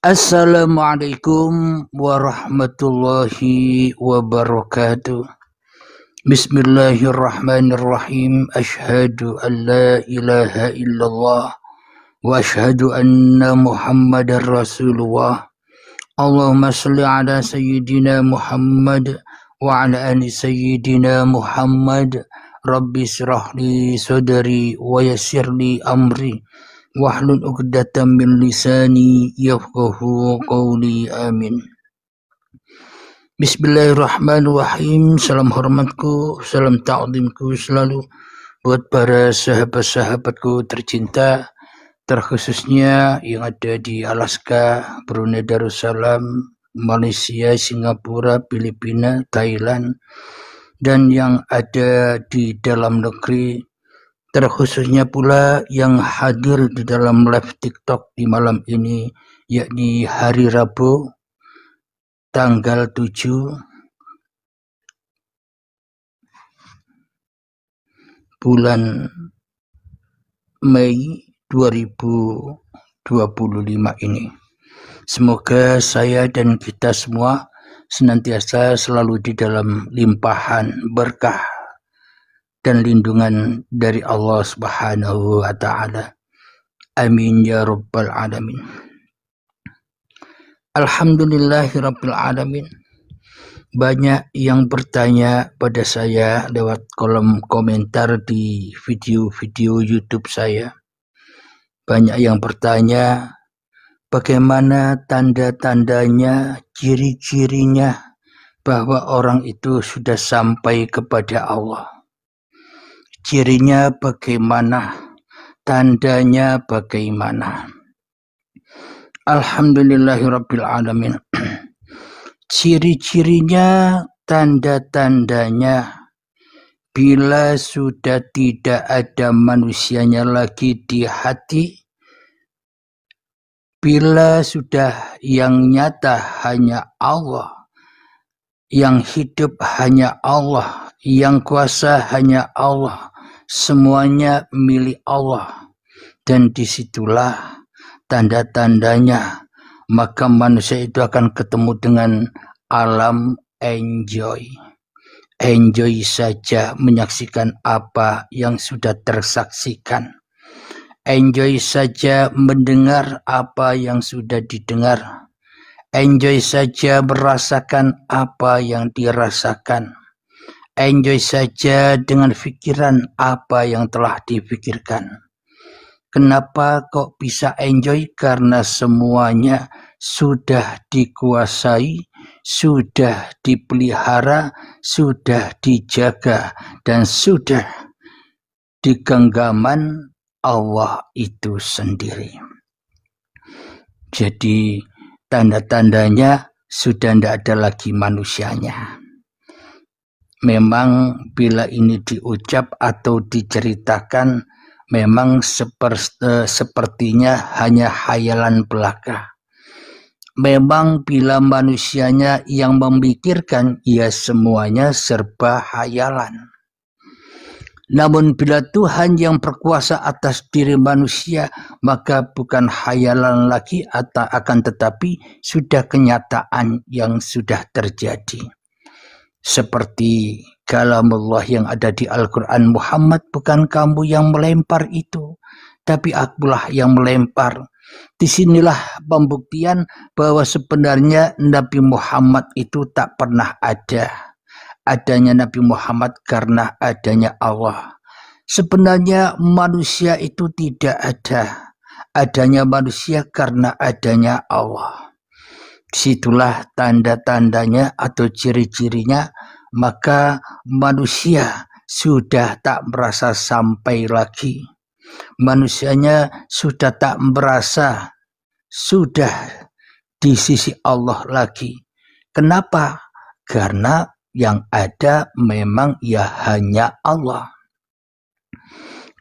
Assalamualaikum warahmatullahi wabarakatuh. Bismillahirrahmanirrahim. Asyhadu an la ilaha illallah wa asyhadu anna Muhammadar Rasulullah. Allahumma salli ala sayyidina Muhammad wa ala ali sayyidina Muhammad. Rabbi shrah li sadri wa yassir li amri wahlul 'uqdatam min lisani yafqahu qawli. Amin. Bismillahirrahmanirrahim. Salam hormatku, salam ta'zimku selalu buat para sahabat-sahabatku tercinta, terkhususnya yang ada di Alaska, Brunei Darussalam, Malaysia, Singapura, Filipina, Thailand, dan yang ada di dalam negeri, terkhususnya pula yang hadir di dalam live TikTok di malam ini, yakni hari Rabu tanggal 7 bulan Mei 2025 ini. Semoga saya dan kita semua senantiasa selalu di dalam limpahan berkah dan lindungan dari Allah Subhanahu wa Ta'ala. Amin ya rabbal alamin. Alhamdulillahirabbil alamin. Banyak yang bertanya pada saya lewat kolom komentar di video-video YouTube saya. Banyak yang bertanya bagaimana tanda-tandanya, ciri-cirinya bahwa orang itu sudah sampai kepada Allah. Cirinya bagaimana? Tandanya bagaimana? Alhamdulillahirabbil alamin. Ciri-cirinya, tanda-tandanya, bila sudah tidak ada manusianya lagi di hati, bila sudah yang nyata hanya Allah, yang hidup hanya Allah, yang kuasa hanya Allah, semuanya milik Allah, dan disitulah tanda-tandanya, maka manusia itu akan ketemu dengan alam enjoy saja, menyaksikan apa yang sudah tersaksikan, enjoy saja mendengar apa yang sudah didengar, enjoy saja merasakan apa yang dirasakan, enjoy saja dengan pikiran apa yang telah dipikirkan. Kenapa kok bisa enjoy? Karena semuanya sudah dikuasai, sudah dipelihara, sudah dijaga, dan sudah di genggaman Allah itu sendiri. Jadi tanda-tandanya sudah tidak ada lagi manusianya. Memang bila ini diucap atau diceritakan, memang sepertinya hanya khayalan belaka. Memang bila manusianya yang memikirkan, ya semuanya serba khayalan. Namun bila Tuhan yang berkuasa atas diri manusia, maka bukan khayalan lagi, akan tetapi sudah kenyataan yang sudah terjadi. Seperti kalamullah yang ada di Al-Quran, Muhammad, bukan kamu yang melempar itu, tapi akulah yang melempar. Disinilah pembuktian bahwa sebenarnya Nabi Muhammad itu tak pernah ada. Adanya Nabi Muhammad karena adanya Allah. Sebenarnya manusia itu tidak ada. Adanya manusia karena adanya Allah. Disitulah tanda-tandanya atau ciri-cirinya, maka manusia sudah tak merasa sampai lagi. Manusianya sudah tak merasa sudah di sisi Allah lagi. Kenapa? Karena yang ada memang ya hanya Allah.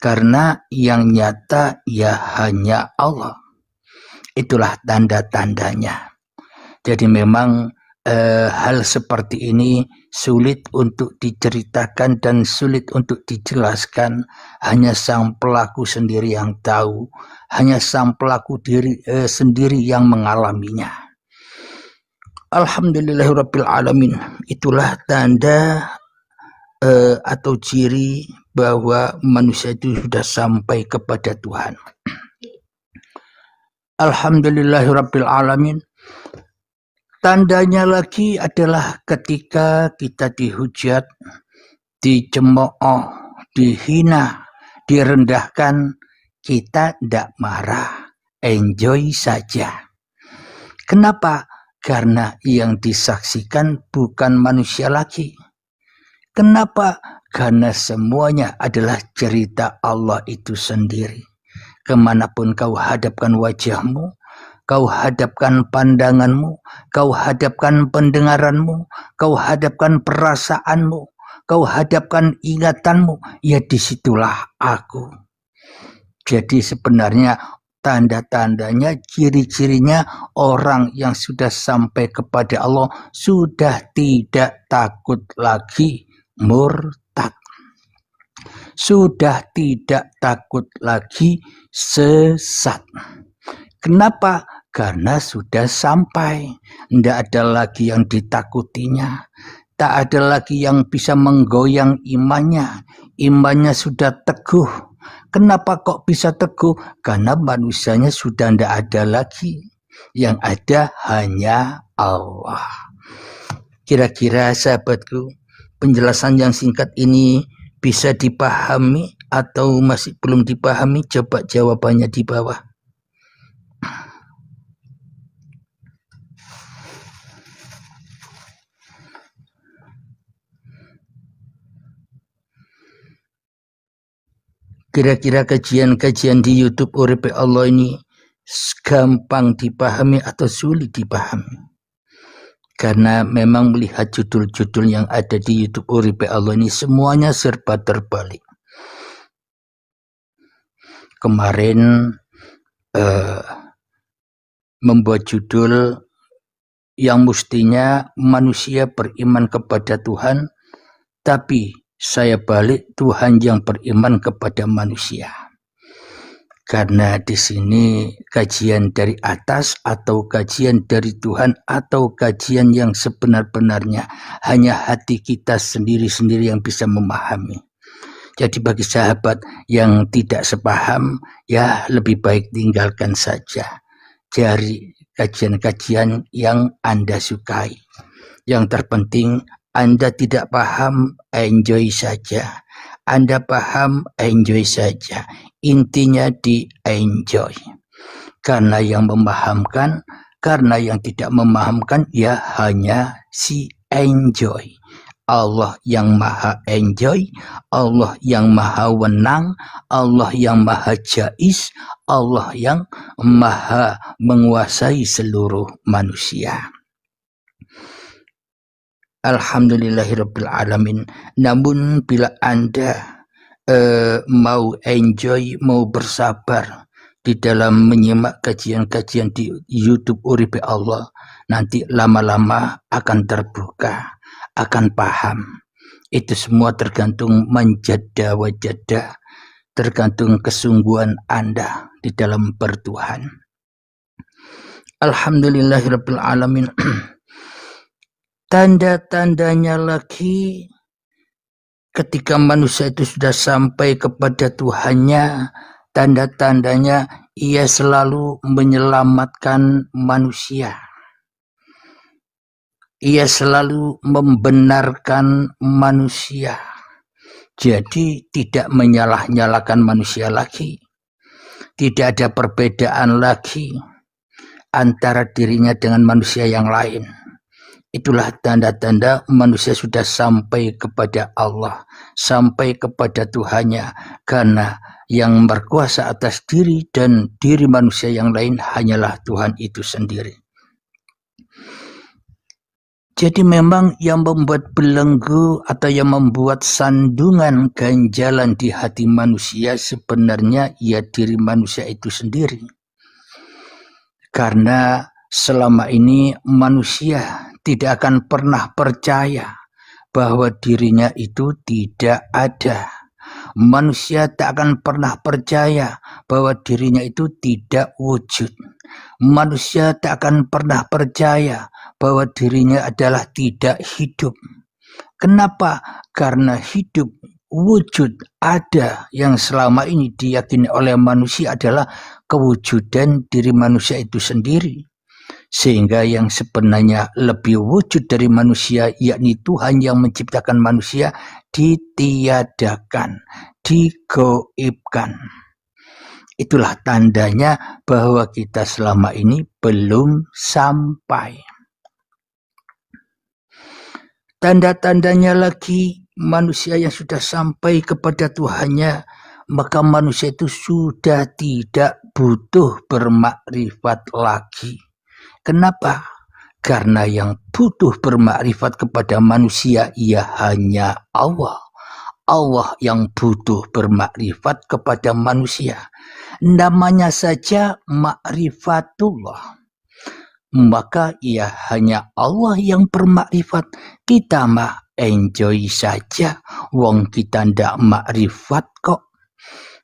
Karena yang nyata ya hanya Allah. Itulah tanda-tandanya. Jadi memang hal seperti ini sulit untuk diceritakan dan sulit untuk dijelaskan. Hanya sang pelaku sendiri yang tahu, hanya sang pelaku sendiri yang mengalaminya. Alhamdulillahirabbil alamin. Itulah tanda atau ciri bahwa manusia itu sudah sampai kepada Tuhan. Alhamdulillahirabbil alamin. Tandanya lagi adalah ketika kita dihujat, dicemooh, dihina, direndahkan, kita tidak marah, enjoy saja. Kenapa? Karena yang disaksikan bukan manusia lagi. Kenapa? Karena semuanya adalah cerita Allah itu sendiri. Kemanapun kau hadapkan wajahmu, kau hadapkan pandanganmu, kau hadapkan pendengaranmu, kau hadapkan perasaanmu, kau hadapkan ingatanmu, ya disitulah aku. Jadi sebenarnya tanda-tandanya, ciri-cirinya orang yang sudah sampai kepada Allah sudah tidak takut lagi murtad. Sudah tidak takut lagi sesat. Kenapa? Karena sudah sampai. Tidak ada lagi yang ditakutinya. Tak ada lagi yang bisa menggoyang imannya. Imannya sudah teguh. Kenapa kok bisa teguh? Karena manusianya sudah tidak ada lagi. Yang ada hanya Allah. Kira-kira sahabatku, penjelasan yang singkat ini bisa dipahami atau masih belum dipahami? Coba jawabannya di bawah. Kira-kira kajian-kajian di YouTube Uripe Allah ini gampang dipahami atau sulit dipahami? Karena memang melihat judul-judul yang ada di YouTube Uripe Allah ini semuanya serba terbalik. Kemarin membuat judul yang mestinya manusia beriman kepada Tuhan, tapi saya balik Tuhan yang beriman kepada manusia. Karena di sini kajian dari atas atau kajian dari Tuhan atau kajian yang sebenar-benarnya hanya hati kita sendiri-sendiri yang bisa memahami. Jadi bagi sahabat yang tidak sepaham, ya lebih baik tinggalkan saja. Cari kajian-kajian yang Anda sukai. Yang terpenting Anda tidak paham, enjoy saja. Anda paham, enjoy saja. Intinya di enjoy. Karena yang memahamkan, karena yang tidak memahamkan, ya hanya si enjoy. Allah yang maha enjoy, Allah yang maha wenang, Allah yang maha jais, Allah yang maha menguasai seluruh manusia. Alhamdulillahirabbil alamin. Namun bila Anda mau enjoy, mau bersabar di dalam menyimak kajian-kajian di YouTube Uripe Allah, nanti lama-lama akan terbuka, akan paham. Itu semua tergantung manjada wajada, tergantung kesungguhan Anda di dalam bertuhan. Alhamdulillahirabbil alamin. Tanda-tandanya lagi ketika manusia itu sudah sampai kepada Tuhannya, tanda-tandanya ia selalu menyelamatkan manusia. Ia selalu membenarkan manusia. Jadi tidak menyalah-nyalakan manusia lagi. Tidak ada perbedaan lagi antara dirinya dengan manusia yang lain. Itulah tanda-tanda manusia sudah sampai kepada Allah, sampai kepada Tuhannya, karena yang berkuasa atas diri dan diri manusia yang lain hanyalah Tuhan itu sendiri. Jadi memang yang membuat belenggu atau yang membuat sandungan ganjalan di hati manusia sebenarnya ya diri manusia itu sendiri. Karena selama ini manusia tidak akan pernah percaya bahwa dirinya itu tidak ada. Manusia tak akan pernah percaya bahwa dirinya itu tidak wujud. Manusia tak akan pernah percaya bahwa dirinya adalah tidak hidup. Kenapa? Karena hidup, wujud, ada yang selama ini diyakini oleh manusia adalah kewujudan diri manusia itu sendiri. Sehingga yang sebenarnya lebih wujud dari manusia, yakni Tuhan yang menciptakan manusia, ditiadakan, digoibkan. Itulah tandanya bahwa kita selama ini belum sampai. Tanda-tandanya lagi manusia yang sudah sampai kepada Tuhannya, maka manusia itu sudah tidak butuh bermakrifat lagi. Kenapa? Karena yang butuh bermakrifat kepada manusia ia hanya Allah. Allah yang butuh bermakrifat kepada manusia. Namanya saja makrifatullah. Maka ia hanya Allah yang bermakrifat. Kita mah enjoy saja. Wong kita ndak makrifat kok.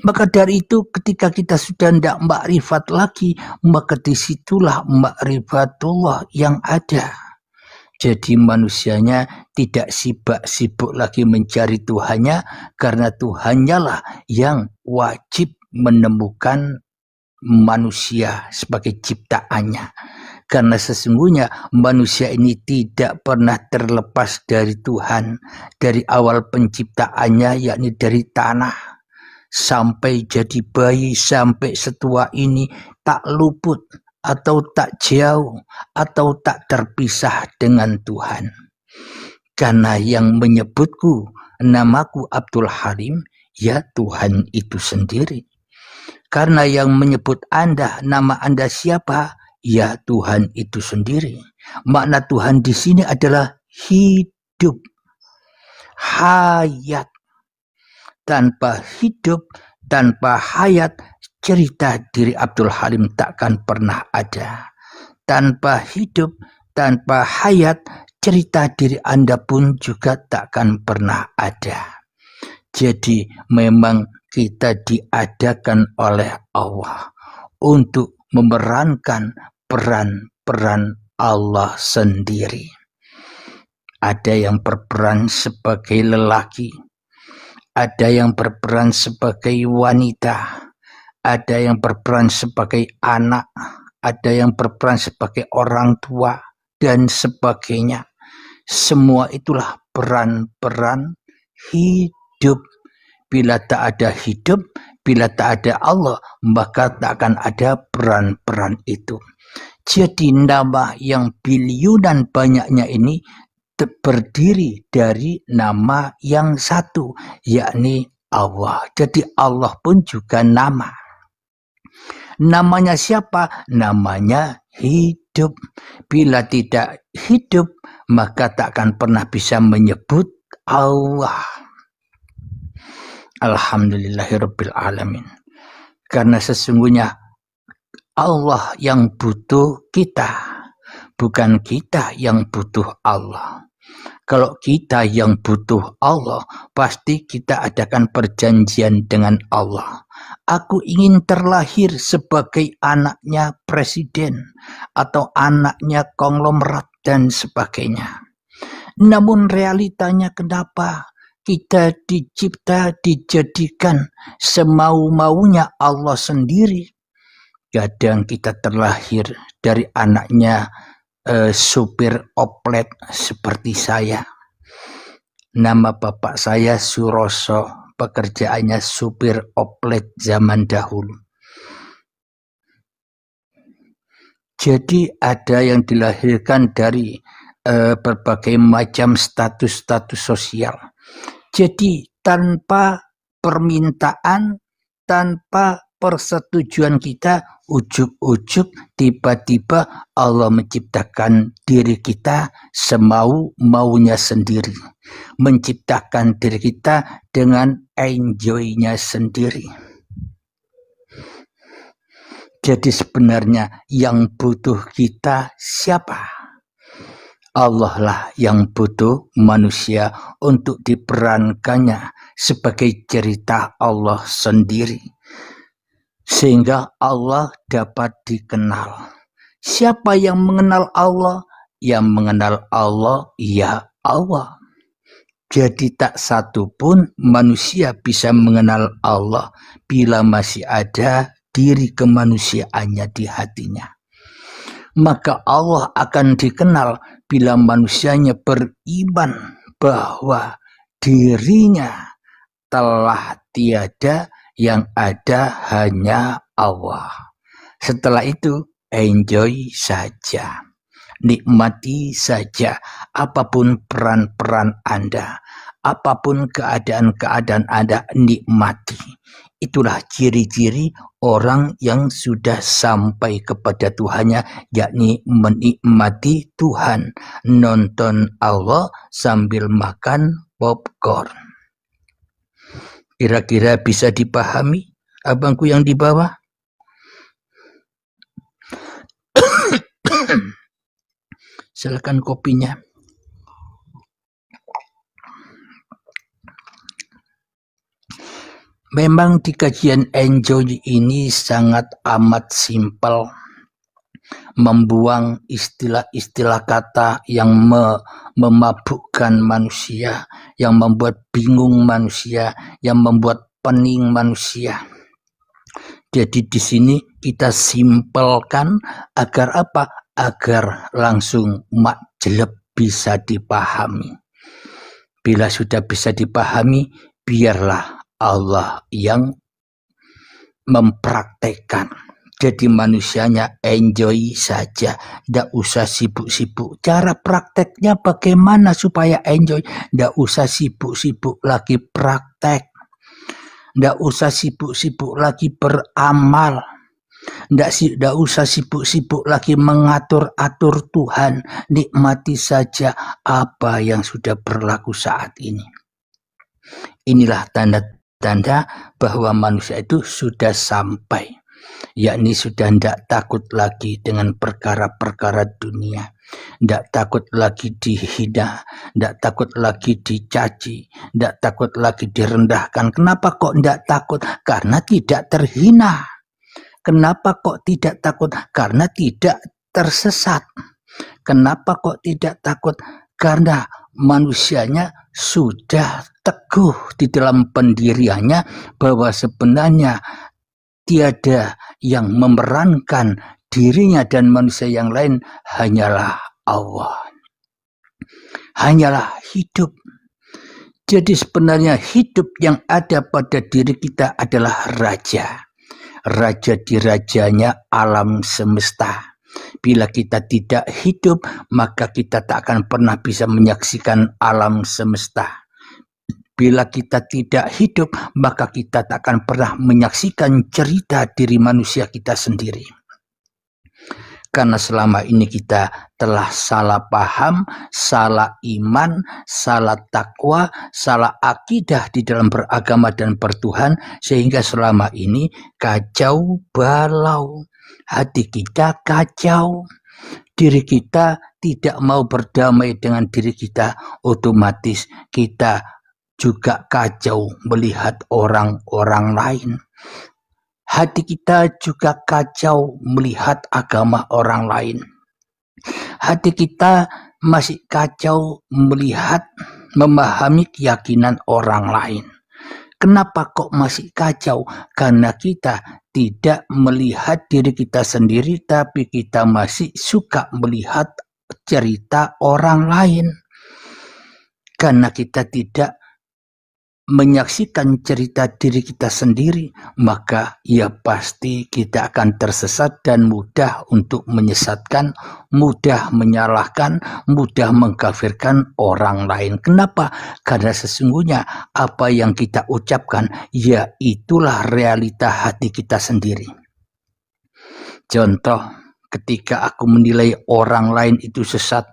Maka dari itu ketika kita sudah tidak makrifat lagi, maka disitulah makrifatullah yang ada. Jadi manusianya tidak sibuk lagi mencari Tuhannya, karena Tuhannya lah yang wajib menemukan manusia sebagai ciptaannya. Karena sesungguhnya manusia ini tidak pernah terlepas dari Tuhan, dari awal penciptaannya, yakni dari tanah. Sampai jadi bayi, sampai setua ini tak luput atau tak jauh atau tak terpisah dengan Tuhan. Karena yang menyebutku namaku Abdul Halim, ya Tuhan itu sendiri. Karena yang menyebut Anda, nama Anda siapa? Ya Tuhan itu sendiri. Makna Tuhan di sini adalah hidup, hayat. Tanpa hidup, tanpa hayat, cerita diri Abdul Halim takkan pernah ada. Tanpa hidup, tanpa hayat, cerita diri Anda pun juga takkan pernah ada. Jadi memang kita diadakan oleh Allah untuk memerankan peran-peran Allah sendiri. Ada yang berperan sebagai lelaki, ada yang berperan sebagai wanita, ada yang berperan sebagai anak, ada yang berperan sebagai orang tua, dan sebagainya. Semua itulah peran-peran hidup. Bila tak ada hidup, bila tak ada Allah, maka tak akan ada peran-peran itu. Jadi nama yang biliunan banyaknya ini berdiri dari nama yang satu, yakni Allah. Jadi Allah pun juga nama. Namanya siapa? Namanya hidup. Bila tidak hidup, maka tak akan pernah bisa menyebut Allah. Alhamdulillahirabbil alamin. Karena sesungguhnya Allah yang butuh kita, bukan kita yang butuh Allah. Kalau kita yang butuh Allah, pasti kita adakan perjanjian dengan Allah. Aku ingin terlahir sebagai anaknya presiden atau anaknya konglomerat dan sebagainya. Namun realitanya kenapa kita dijadikan semau-maunya Allah sendiri? Kadang kita terlahir dari anaknya supir oplet seperti saya. Nama bapak saya Suroso, pekerjaannya supir oplet zaman dahulu. Jadi ada yang dilahirkan dari berbagai macam status-status sosial. Jadi tanpa permintaan, tanpa persetujuan kita, ujuk-ujuk tiba-tiba Allah menciptakan diri kita semau-maunya sendiri, menciptakan diri kita dengan enjoy-nya sendiri. Jadi sebenarnya yang butuh kita siapa? Allah lah yang butuh manusia untuk diperankannya sebagai cerita Allah sendiri, sehingga Allah dapat dikenal. Siapa yang mengenal Allah? Yang mengenal Allah, ya Allah. Jadi tak satu pun manusia bisa mengenal Allah bila masih ada diri kemanusiaannya di hatinya. Maka Allah akan dikenal bila manusianya beriman bahwa dirinya telah tiada, yang ada hanya Allah. Setelah itu enjoy saja, nikmati saja apapun peran-peran Anda, apapun keadaan-keadaan Anda, nikmati. Itulah ciri-ciri orang yang sudah sampai kepada Tuhannya, yakni menikmati Tuhan, nonton Allah sambil makan popcorn. Kira-kira bisa dipahami abangku yang di bawah? Silakan kopinya. Memang di kajian enjoy ini sangat amat simpel, membuang istilah-istilah kata yang memabukkan manusia, yang membuat bingung manusia, yang membuat pening manusia. Jadi di sini kita simpelkan agar apa? Agar langsung jelek bisa dipahami. Bila sudah bisa dipahami, biarlah Allah yang mempraktekkan. Jadi manusianya enjoy saja, tidak usah sibuk-sibuk. Cara prakteknya bagaimana supaya enjoy? Tidak usah sibuk-sibuk lagi praktek, tidak usah sibuk-sibuk lagi beramal, tidak usah sibuk-sibuk lagi mengatur-atur Tuhan. Nikmati saja apa yang sudah berlaku saat ini. Inilah tanda bahwa manusia itu sudah sampai, yakni sudah tidak takut lagi dengan perkara-perkara dunia, tidak takut lagi dihina, tidak takut lagi dicaci, tidak takut lagi direndahkan. Kenapa kok tidak takut? Karena tidak terhina. Kenapa kok tidak takut? Karena tidak tersesat. Kenapa kok tidak takut? Karena manusianya sudah teguh di dalam pendiriannya bahwa sebenarnya tiada yang memerankan dirinya dan manusia yang lain, hanyalah Allah. Hanyalah hidup. Jadi sebenarnya hidup yang ada pada diri kita adalah raja. Raja di rajanya alam semesta. Bila kita tidak hidup, maka kita tak akan pernah bisa menyaksikan alam semesta. Bila kita tidak hidup, maka kita tak akan pernah menyaksikan cerita diri manusia kita sendiri. Karena selama ini kita telah salah paham, salah iman, salah takwa, salah akidah di dalam beragama dan bertuhan, sehingga selama ini kacau balau. Hati kita kacau, diri kita tidak mau berdamai dengan diri kita, otomatis kita juga kacau melihat orang-orang lain. Hati kita juga kacau melihat agama orang lain. Hati kita masih kacau melihat, memahami keyakinan orang lain. Kenapa kok masih kacau? Karena kita tidak melihat diri kita sendiri, tapi kita masih suka melihat cerita orang lain. Karena kita tidak menyaksikan cerita diri kita sendiri, maka ya pasti kita akan tersesat dan mudah untuk menyesatkan, mudah menyalahkan, mudah mengkafirkan orang lain. Kenapa? Karena sesungguhnya apa yang kita ucapkan, ya itulah realita hati kita sendiri. Contoh, ketika aku menilai orang lain itu sesat,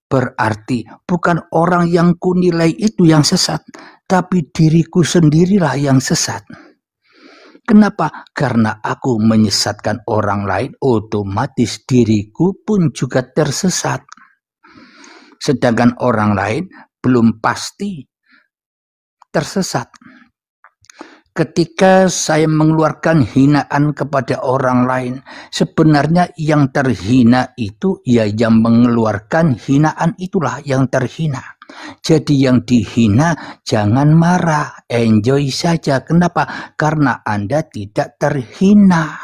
berarti bukan orang yang kunilai itu yang sesat, tapi diriku sendirilah yang sesat. Kenapa? Karena aku menyesatkan orang lain, otomatis diriku pun juga tersesat. sedangkan orang lain belum pasti tersesat. Ketika saya mengeluarkan hinaan kepada orang lain, sebenarnya yang terhina itu ya yang mengeluarkan hinaan itulah yang terhina. Jadi yang dihina jangan marah, enjoy saja. Kenapa? Karena Anda tidak terhina.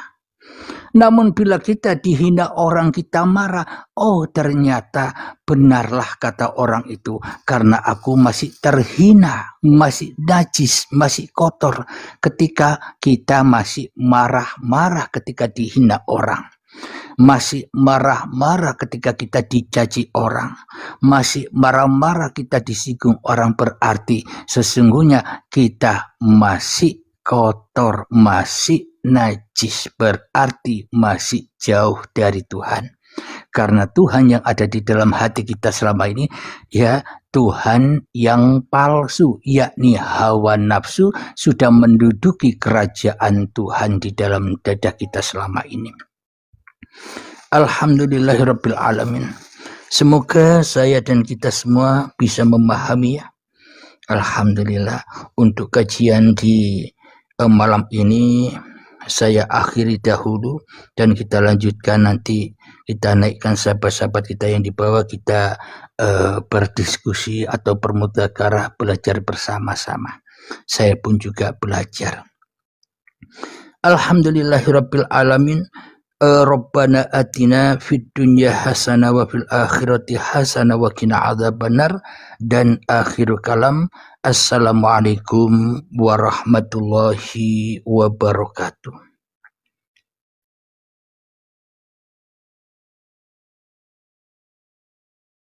Namun bila kita dihina orang, kita marah, oh ternyata benarlah kata orang itu, karena aku masih terhina, masih najis, masih kotor ketika kita masih marah-marah ketika dihina orang. Masih marah-marah ketika kita dicaci orang, masih marah-marah kita disinggung orang, berarti sesungguhnya kita masih kotor, masih najis, berarti masih jauh dari Tuhan. Karena Tuhan yang ada di dalam hati kita selama ini ya Tuhan yang palsu, yakni hawa nafsu sudah menduduki kerajaan Tuhan di dalam dada kita selama ini. Alhamdulillahirabbil alamin. Semoga saya dan kita semua bisa memahami ya. Alhamdulillah, untuk kajian di malam ini saya akhiri dahulu dan kita lanjutkan nanti, kita naikkan sahabat-sahabat kita yang di bawah, kita berdiskusi atau bermudzakarah, belajar bersama-sama. Saya pun juga belajar. Alhamdulillahirabbil alamin. Rabbana atina fid dunya hasanah wa fil akhirati hasanah wa qina adzabannar. Dan akhir kalam, assalamualaikum warahmatullahi wabarakatuh.